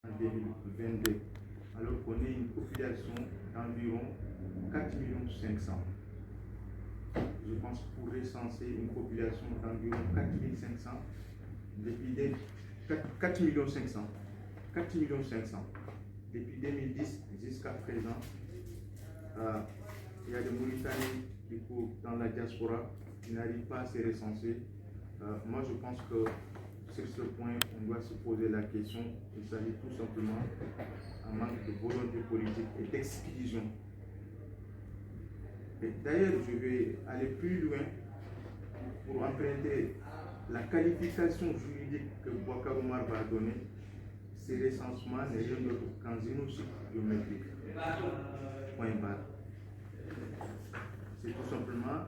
en 2022, alors qu'on est une population d'environ 4 500 000. Je pense pour recenser une population d'environ 4 500 000, depuis 4 500 000. Depuis 2010 jusqu'à présent, il y a des Mauritaniens qui courent dans la diaspora qui n'arrivent pas à se recenser. Moi, je pense que sur ce point, on doit se poser la question. Il s'agit tout simplement d'un manque de volonté politique et d'exclusion. D'ailleurs, je vais aller plus loin pour emprunter la qualification juridique que Boubacar Oumar va donner. Ces recensements n'est rien d'autre qu'un génocide biométrique. Point barre. C'est tout simplement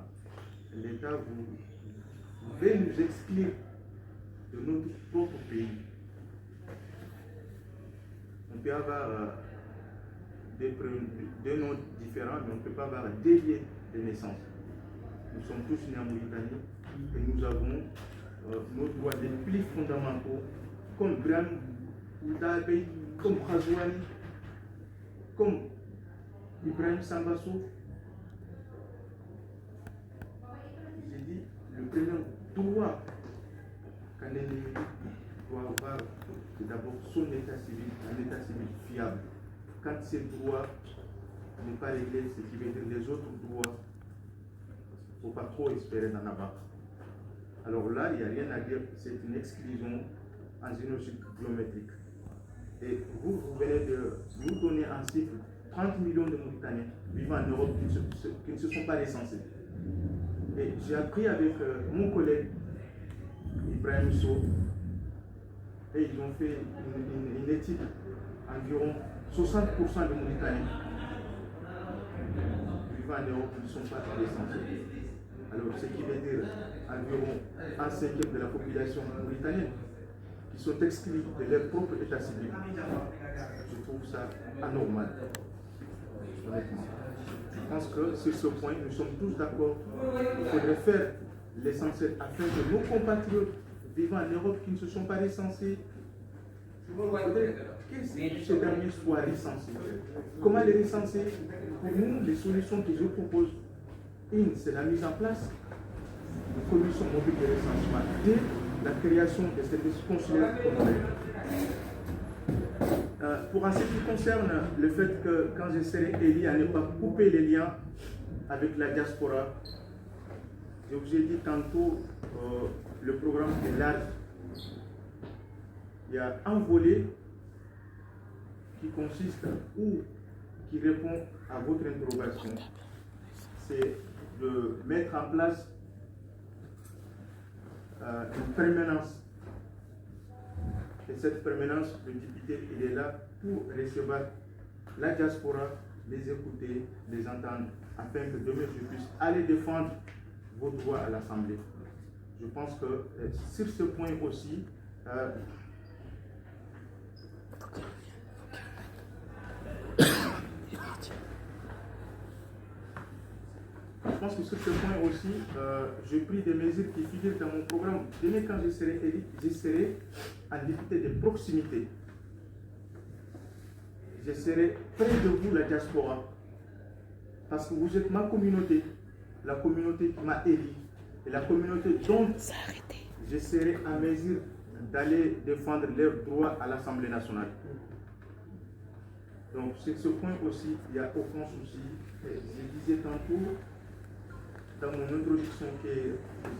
l'État veut nous exclure de notre propre pays. On peut avoir deux noms différents, mais on ne peut pas avoir deux liens de naissance. Nous sommes tous nés en Mauritanie et nous avons nos droits les plus fondamentaux, comme Bram, Oudabé, comme Khazouani, comme Ibrahim Sambassou. J'ai dit, le premier droit qu'un individu doit avoir, c'est d'abord son état civil, un état civil fiable. Quand ces droits n'est pas réglé, ce qui veut dire les autres droits, il ne faut pas trop espérer d'en avoir. Alors là, il n'y a rien à dire, c'est une exclusion en génocide biométrique. Et vous venez de nous donner un chiffre, 30 millions de Mauritaniens vivant en Europe qui ne se sont pas recensés. Et j'ai appris avec mon collègue Ibrahim Sow, et ils ont fait une étude, environ 60% de Mauritaniens vivant en Europe qui ne sont pas recensés. Alors, ce qui veut dire environ un cinquième de la population mauritanienne qui sont exclus de leur propre état civil. Je trouve ça anormal, honnêtement. Je pense que sur ce point, nous sommes tous d'accord. Il faudrait faire l'essentiel afin que nos compatriotes vivant en Europe qui ne se sont pas recensés, que ces derniers soient recensés. Comment les recenser? Pour nous, les solutions que je propose, une, c'est la mise en place de commissions mobiles de recensement. Deux, la création des services consulaires honoraires. Pour en ce qui concerne le fait que quand je serai élu, à ne pas couper les liens avec la diaspora, je vous ai dit tantôt, le programme est large. Il y a un volet qui consiste ou qui répond à votre interrogation. C'est de mettre en place une permanence. Et cette permanence, le député, il est là pour recevoir la diaspora, les écouter, les entendre, afin que demain je puisse aller défendre vos droits à l'Assemblée. Je pense que sur ce point aussi, j'ai pris des mesures qui figurent dans mon programme. Demain, quand je serai élu, je serai un député de proximité. Je serai près de vous, la diaspora. Parce que vous êtes ma communauté, la communauté qui m'a élu, et la communauté dont je serai en mesure d'aller défendre leurs droits à l'Assemblée nationale. Donc, sur ce point aussi, il n'y a aucun souci. Je disais tantôt dans mon introduction que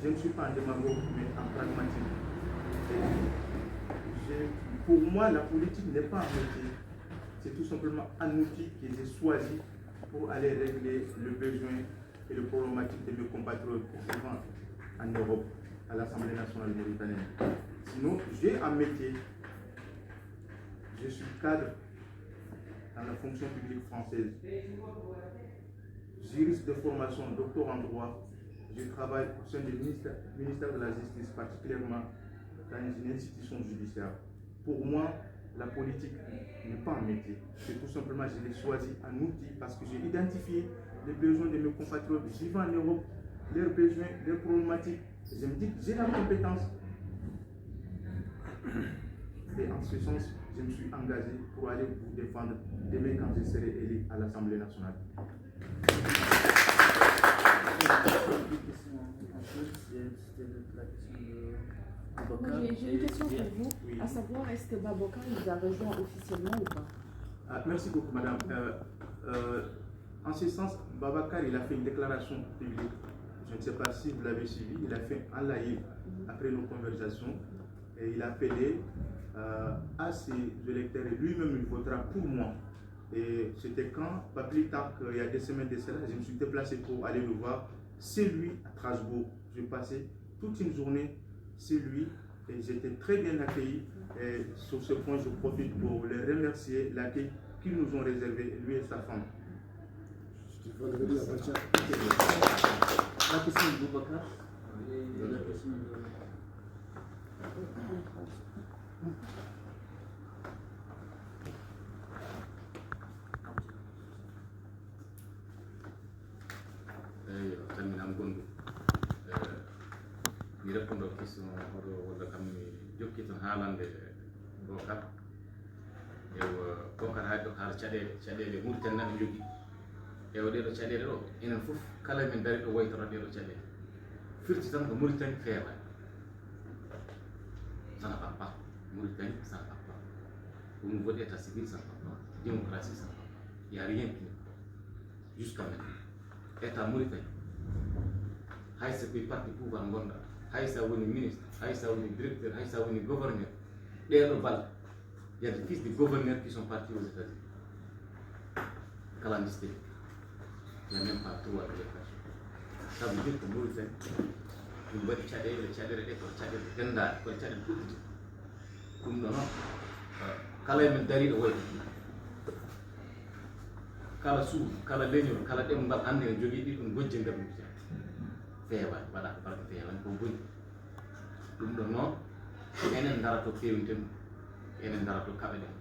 je ne suis pas un démagogue, mais un pragmatique. Pour moi, la politique n'est pas un métier. C'est tout simplement un outil que j'ai choisi pour aller régler le besoin et le problématique de mes compatriotes vivant en Europe, à l'Assemblée nationale mauritanienne. Sinon, j'ai un métier. Je suis cadre dans la fonction publique française. Juriste de formation, docteur en droit. Je travaille au sein du ministère de la Justice, particulièrement dans une institution judiciaire. Pour moi, la politique n'est pas un métier. C'est tout simplement, je l'ai choisi un outil parce que j'ai identifié les besoins de mes compatriotes vivant en Europe, leurs besoins, leurs problématiques. Je me dis que j'ai la compétence. Et en ce sens, je me suis engagé pour aller vous défendre demain quand je serai élu à l'Assemblée nationale. J'ai une question pour vous, à savoir est-ce que Babocar nous a rejoint officiellement ou pas? Merci beaucoup, madame. En ce sens, Babacar, il a fait une déclaration publique. Je ne sais pas si vous l'avez suivi. Il a fait un live après nos conversations et il a appelé à ses électeurs et lui-même il votera pour moi. Et c'était quand, pas plus tard qu'il y a des semaines de cela, je me suis déplacé pour aller le voir. C'est lui à Strasbourg. J'ai passé toute une journée, c'est lui, et j'étais très bien accueilli. Et sur ce point, je profite pour les remercier, l'accueil qu'ils nous ont réservé, lui et sa femme. La question de Boubacar et la question de... mi répondre aux questions walla kam mi jokki ton haalande Bocar Bocar haali ɗo haala caɗele Mauritanie naɓe jogui ewa ɗeɗo caɗele ɗo enen fof kala men dari ɗo woytora ɗeɗo caɗele firti tan ko Mauritanie feewani ça ne va pas. Mauritanie ça ne va pas. Au niveau de l'état civil ça ne va pas. Démocratie ça ne va pas. Il n'y a rien qui ne va pas jusqu'à maintenant. État Mauritanie hay so koye parti pouvoir gonɗa, hay sa woni ministre, hay sa woni directeur, hay sa woni gouverneur, ɗeɗo balɗe il y a des fils de gouverneurs qui sont partis aux États-Unis clandestin. Il n'y a même pas droit de l'éducation. Ça veut dire que Mauritanie ɗum waɗi caɗele ɗe kono caɗele dendaɗe kono caɗele ɗuɗɗite ɗum ɗo noon kala emen dariɗo woyta kala suudu kala leñol kala ɗemngal hannde ne jogii ɗiɗum gojji nder Mauritanie feewani waɗa ko barke feewani ko boni ɗum ɗo noon enen darato fewnten enen darato kaɓe ɗen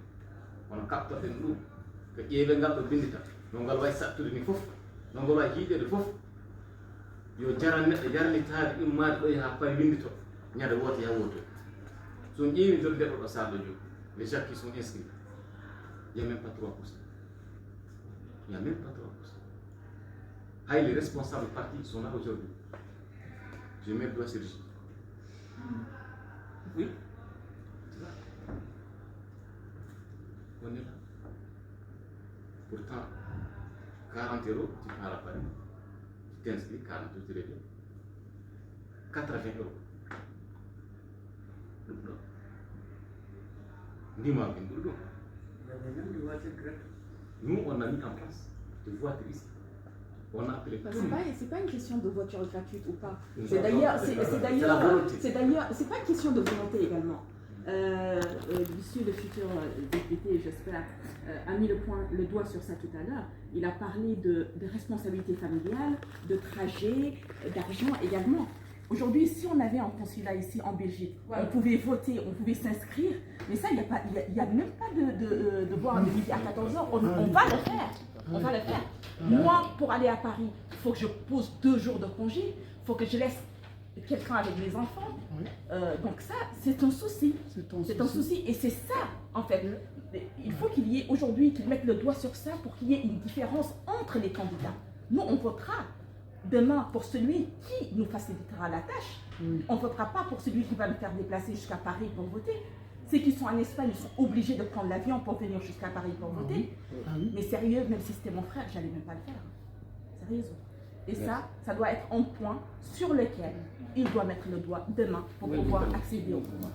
kono kaɓtoɗen ɗum ko ƴeewe ngal ɗo bindita no ngal wayi sattude ni fof no ngal wayi hiiɗede fof yo jaran neɗɗo jarlitaade immade ɗo yaha pari windito ñande woto yaha woto so on ƴeewi jolde ɗo ɗo saaɗo jogi les gens qui sont inscrits il y a même pas 3%. Il n'y a même pas 3%. Ah, les responsables partis sont là aujourd'hui. Je mets le doigt sur le chiffre. Oui. C'est là. On est là. Pourtant, 40 €, tu pars à Paris. Tu t'inscris, 40 €, tu reviens. 80 €. Dis-moi, nous, on a mis en place des voitures ici. On a appelé tout le monde. C'est pas une question de voiture gratuite ou pas. C'est C'est pas une question de volonté également. Monsieur le futur député, j'espère, a mis le doigt sur ça tout à l'heure. Il a parlé de responsabilité familiale, de trajet, d'argent également. Aujourd'hui, si on avait un consulat ici en Belgique, on pouvait voter, on pouvait s'inscrire, mais ça, il n'y a même pas de devoir de midi à 14 h. On va le faire. On va le faire. Moi, pour aller à Paris, il faut que je pose 2 jours de congé, il faut que je laisse quelqu'un avec mes enfants. Donc ça, c'est un souci. C'est un souci. Et c'est ça, en fait. Il faut qu'il y ait aujourd'hui, qu'ils mettent le doigt sur ça pour qu'il y ait une différence entre les candidats. Nous, on votera demain pour celui qui nous facilitera la tâche. On ne votera pas pour celui qui va nous faire déplacer jusqu'à Paris pour voter. Ceux qui sont en Espagne, ils sont obligés de prendre l'avion pour venir jusqu'à Paris pour voter. Mais sérieux, même si c'était mon frère, j'allais même pas le faire. Sérieusement. Et ça doit être un point sur lequel il doit mettre le doigt demain pour pouvoir accéder au pouvoir.